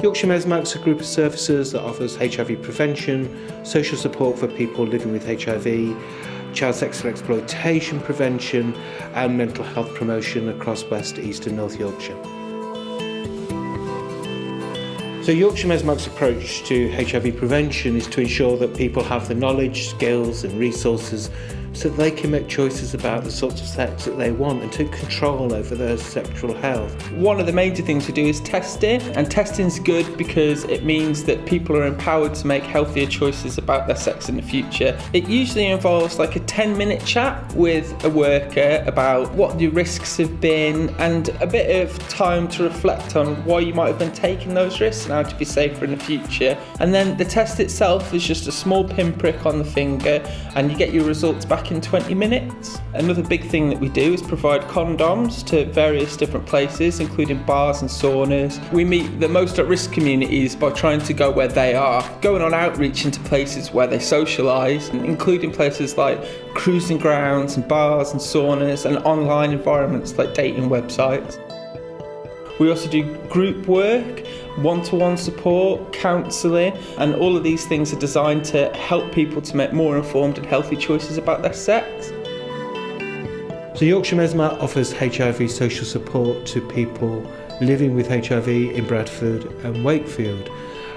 Yorkshire MESMAC is a group of services that offers HIV prevention, social support for people living with HIV, child sexual exploitation prevention and mental health promotion across West, East and North Yorkshire. So Yorkshire MESMAC's approach to HIV prevention is to ensure that people have the knowledge, skills and resources so that they can make choices about the sorts of sex that they want and take control over their sexual health. One of the major things we do is testing, and testing's good because it means that people are empowered to make healthier choices about their sex in the future. It usually involves like a 10-minute chat with a worker about what the risks have been and a bit of time to reflect on why you might have been taking those risks and how to be safer in the future. And then the test itself is just a small pinprick on the finger and you get your results back in 20 minutes. Another big thing that we do is provide condoms to various different places, including bars and saunas. We meet the most at-risk communities by trying to go where they are, going on outreach into places where they socialise, including places like cruising grounds and bars and saunas and online environments like dating websites. We also do group work, one-to-one support, counselling, and all of these things are designed to help people to make more informed and healthy choices about their sex. So Yorkshire MESMAC offers HIV social support to people living with HIV in Bradford and Wakefield,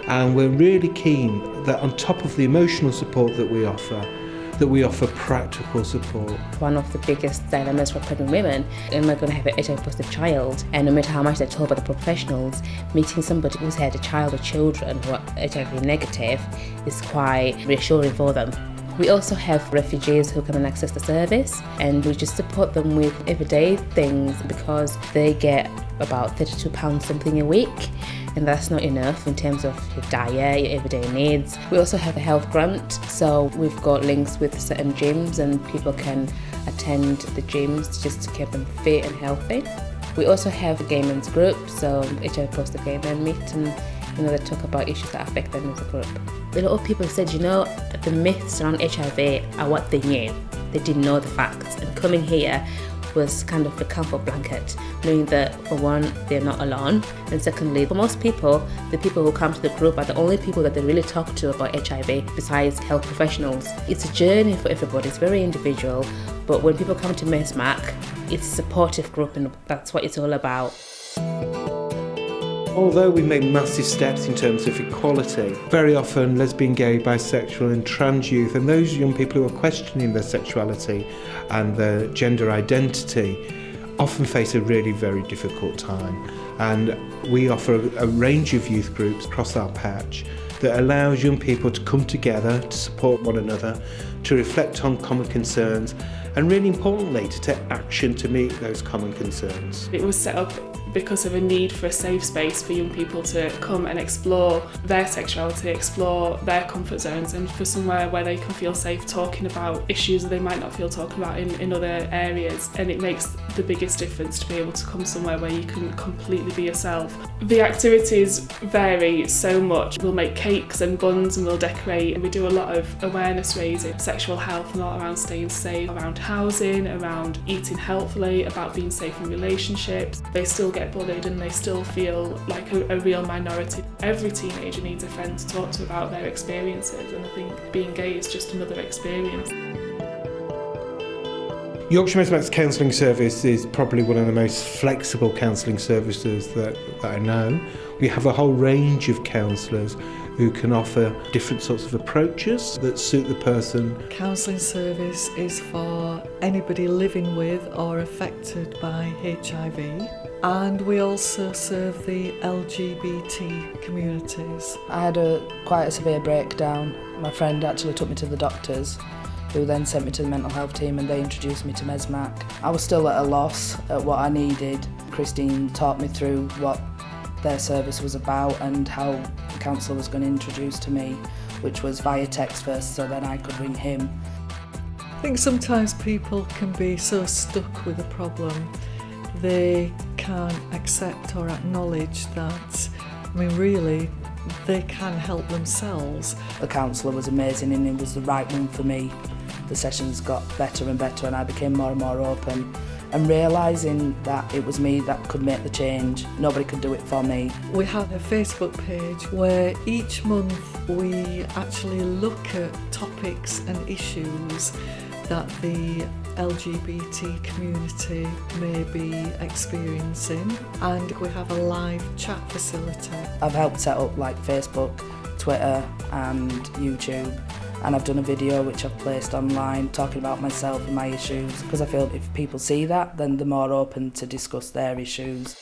and we're really keen that on top of the emotional support that we offer practical support. One of the biggest dilemmas for pregnant women, am I going to have an HIV positive child? And no matter how much they're told by the professionals, meeting somebody who's had a child or children who are HIV negative is quite reassuring for them. We also have refugees who come and access the service, and we just support them with everyday things because they get about £32 something a week, and that's not enough in terms of your diet, your everyday needs. We also have a health grant, so we've got links with certain gyms and people can attend the gyms just to keep them fit and healthy. We also have a gay men's group, so HIV positive gay men meet and they talk about issues that affect them as a group. A lot of people said, the myths around HIV are what they knew. They didn't know the facts, and coming here was kind of a comfort blanket, knowing that for one, they're not alone, and secondly, for most people, the people who come to the group are the only people that they really talk to about HIV besides health professionals. It's a journey for everybody, it's very individual, but when people come to MESMAC, it's a supportive group and that's what it's all about. Although we make massive steps in terms of equality, very often lesbian, gay, bisexual and trans youth and those young people who are questioning their sexuality and their gender identity often face a really very difficult time. And we offer a range of youth groups across our patch that allows young people to come together, to support one another, to reflect on common concerns and really importantly to take action to meet those common concerns. It was set up because of a need for a safe space for young people to come and explore their sexuality, explore their comfort zones, and for somewhere where they can feel safe talking about issues that they might not feel talking about in other areas. And it makes the biggest difference to be able to come somewhere where you can completely be yourself. The activities vary so much. We'll make cakes and buns and we'll decorate, and we do a lot of awareness raising, sexual health and all around staying safe, around housing, around eating healthily, about being safe in relationships. They still get bullied and they still feel like a real minority. Every teenager needs a friend to talk to about their experiences, and I think being gay is just another experience. Yorkshire MESMAC's counselling service is probably one of the most flexible counselling services that I know. We have a whole range of counsellors who can offer different sorts of approaches that suit the person. Counselling service is for anybody living with or affected by HIV, and we also serve the LGBT communities. I had quite a severe breakdown. My friend actually took me to the doctors, who then sent me to the mental health team, and they introduced me to MESMAC. I was still at a loss at what I needed. Christine taught me through what their service was about and how the counsellor was going to introduce to me, which was via text first, so then I could ring him. I think sometimes people can be so stuck with a problem they can't accept or acknowledge that, really, they can help themselves. The counsellor was amazing and it was the right one for me. The sessions got better and better and I became more and more open and realising that it was me that could make the change. Nobody could do it for me. We have a Facebook page where each month we actually look at topics and issues that the LGBT community may be experiencing, and we have a live chat facility. I've helped set up like Facebook, Twitter and YouTube, and I've done a video which I've placed online talking about myself and my issues, because I feel if people see that, then they're more open to discuss their issues.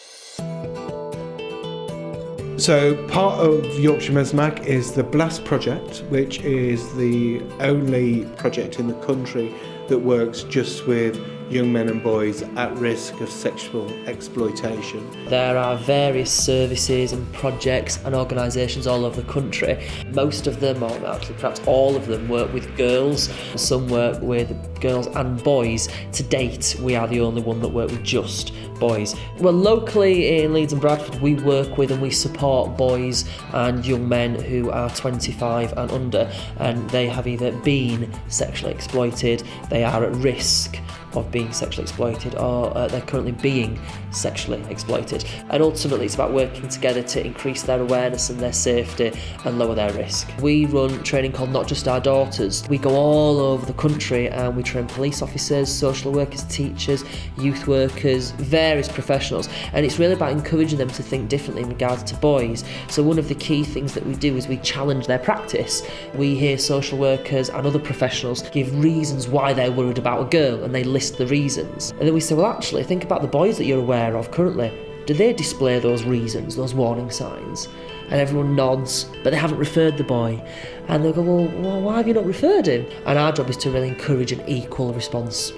So part of Yorkshire MESMAC is the BLAST project, which is the only project in the country that works just with young men and boys at risk of sexual exploitation. There are various services and projects and organisations all over the country. Most of them, or actually perhaps all of them, work with girls. Some work with girls and boys. To date, we are the only one that work with just boys. Well, locally in Leeds and Bradford, we work with and we support boys and young men who are 25 and under, and they have either been sexually exploited, they are at risk of being sexually exploited, or they're currently being sexually exploited. And ultimately it's about working together to increase their awareness and their safety and lower their risk. We run training called Not Just Our Daughters. We go all over the country and we train police officers, social workers, teachers, youth workers, various professionals, and it's really about encouraging them to think differently in regards to boys. So one of the key things that we do is we challenge their practice. We hear social workers and other professionals give reasons why they're worried about a girl, and they list the reasons. And then we say, well, actually, think about the boys that you're aware of currently. Do they display those reasons, those warning signs? And everyone nods, but they haven't referred the boy. And they'll go, well, why have you not referred him? And our job is to really encourage an equal response.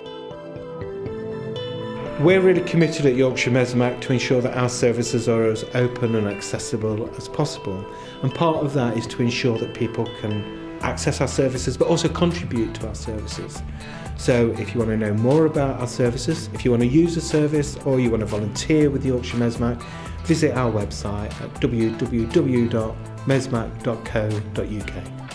We're really committed at Yorkshire MESMAC to ensure that our services are as open and accessible as possible. And part of that is to ensure that people can access our services, but also contribute to our services. So if you want to know more about our services, if you want to use a service, or you want to volunteer with Yorkshire MESMAC, visit our website at www.mesmac.co.uk.